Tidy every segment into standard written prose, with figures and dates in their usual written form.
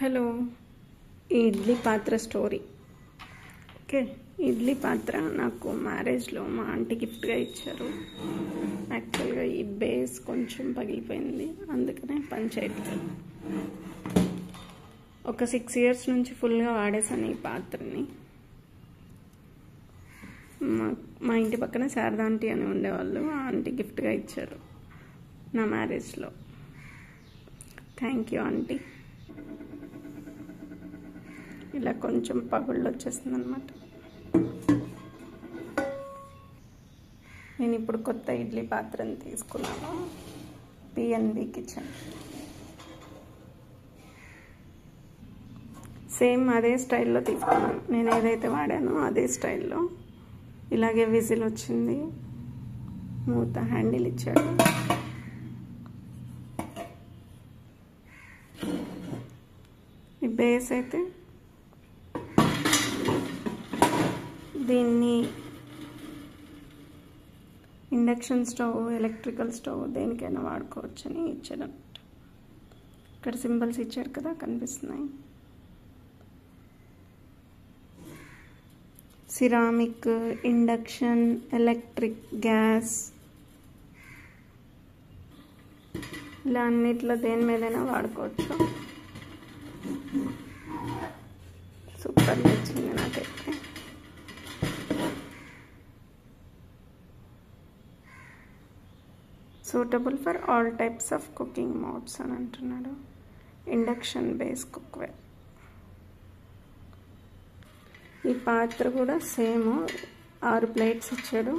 Hello, ఈ ఇడ్లీ పాత్ర story. Okay, idli పాత్ర నాకు మ్యారేజ్లో మా ఆంటీ గిఫ్ట్గా ఇచ్చారు. యాక్చువల్గా ఈ బేస్ కొంచెం పగిలిపోయింది, అందుకనే పని చేయట్లేదు. ఒక 6 years నుంచి ఫుల్గా వాడేసాను ఈ పాత్రని. మా ఇంటి పక్కన శారదా ఆంటీ అని ఉండేవాళ్ళు, ఆ ఆంటీ గిఫ్ట్గా ఇచ్చారు నా మ్యారేజ్లో. Thank you aunty. ఇలా కొంచెం పగుళ్ళు వచ్చేస్తుంది అనమాట. నేను ఇప్పుడు కొత్త ఇడ్లీ పాత్రని తీసుకున్నాను, పిఎన్బి కిచెన్. సేమ్ అదే స్టైల్లో తీసుకున్నాను, నేను ఏదైతే వాడానో అదే స్టైల్లో. ఇలాగే విజిల్ వచ్చింది, మూత హ్యాండిల్ ఇచ్చాడు. ఈ బేస్ అయితే దీన్ని ఇండక్షన్ స్టవ్, ఎలక్ట్రికల్ స్టవ్ దేనికైనా వాడుకోవచ్చు అని ఇచ్చాడు. ఇక్కడ సింబల్స్ ఇచ్చారు కదా, కనిపిస్తున్నాయి. సిరామిక్, ఇండక్షన్, ఎలక్ట్రిక్, గ్యాస్, ఇలా అన్నిట్లో దేని మీదైనా వాడుకోవచ్చు. సూపర్ నచ్చింది నాకైతే. Suitable for all types of cooking modes అని అంటున్నాడు. Induction base cookware. ఈ పాత్ర కూడా సేమ్ 6 plates ఇచ్చాడు.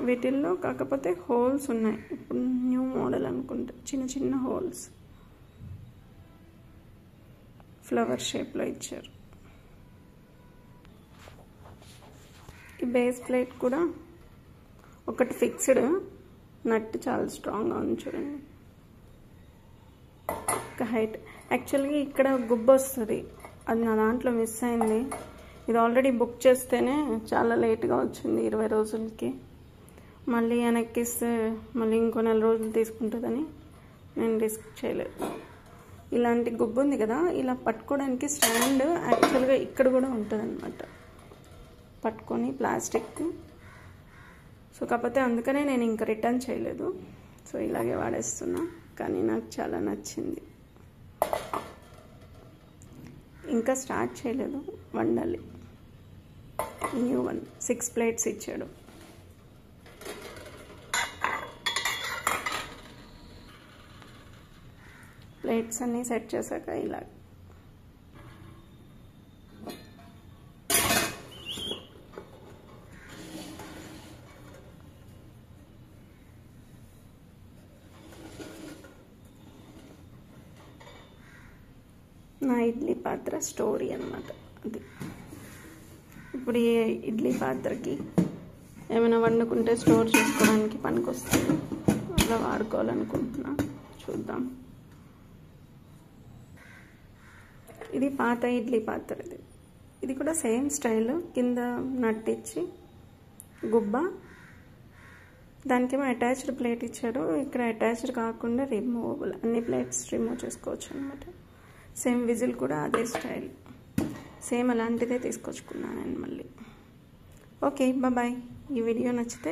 వీటిల్లో కాకపోతే హోల్స్ ఉన్నాయి, ఇప్పుడు న్యూ మోడల్ అనుకుంటా. చిన్న చిన్న హోల్స్ ఫ్లవర్ షేప్లో ఇచ్చారు. ఈ బేస్ ప్లేట్ కూడా ఒకటి ఫిక్స్డ్, నట్టు చాలా స్ట్రాంగ్గా ఉంది చూడండి. ఒక హైట్. యాక్చువల్గా ఇక్కడ గుబ్బ వస్తుంది, అది నా దాంట్లో మిస్ అయింది. ఇది ఆల్రెడీ బుక్ చేస్తేనే చాలా లేట్గా వచ్చింది, 20 రోజులకి. మళ్ళీ వెనక్కిస్తే మళ్ళీ ఇంకో 4 రోజులు తీసుకుంటుందని నేను రిస్క్ చేయలేదు. ఇలాంటి గుబ్బు ఉంది కదా, ఇలా పట్టుకోవడానికి స్టాండ్ యాక్చువల్గా ఇక్కడ కూడా ఉంటుంది అన్నమాట, పట్టుకొని ప్లాస్టిక్. సో కాకపోతే అందుకనే నేను ఇంకా రిటర్న్ చేయలేదు. సో ఇలాగే వాడేస్తున్నా, కానీ నాకు చాలా నచ్చింది. ఇంకా స్టార్ట్ చేయలేదు, వండాలి. న్యూ వన్ 6 plates ఇచ్చాడు. ప్లేట్స్ అన్నీ సెట్ చేశాక ఇలా నా ఇడ్లీ పాత్ర స్టోరీ అన్నమాట అది. ఇప్పుడు ఈ ఇడ్లీ పాత్రకి ఏమైనా వండుకుంటే స్టోర్ చేసుకోవడానికి పనికొస్తుంది, అలా వాడుకోవాలనుకుంటున్నా. చూద్దాం. ఇది పాత ఇడ్లీ పాత్ర. ఇది కూడా సేమ్ స్టైల్, కింద నట్టిచ్చి గుబ్బ, దానికేమో అటాచ్డ్ ప్లేట్ ఇచ్చాడు. ఇక్కడ అటాచ్డ్ కాకుండా రిమూవబుల్, అన్ని ప్లేట్స్ రిమూవ్ చేసుకోవచ్చు అనమాట. సేమ్ విజిల్ కూడా అదే స్టైల్, సేమ్ అలాంటిదే తీసుకొచ్చుకున్నాను నేను మళ్ళీ. Okay, bye. ఈ వీడియో నచ్చితే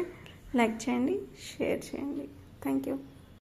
లైక్ చేయండి, షేర్ చేయండి. Thank you.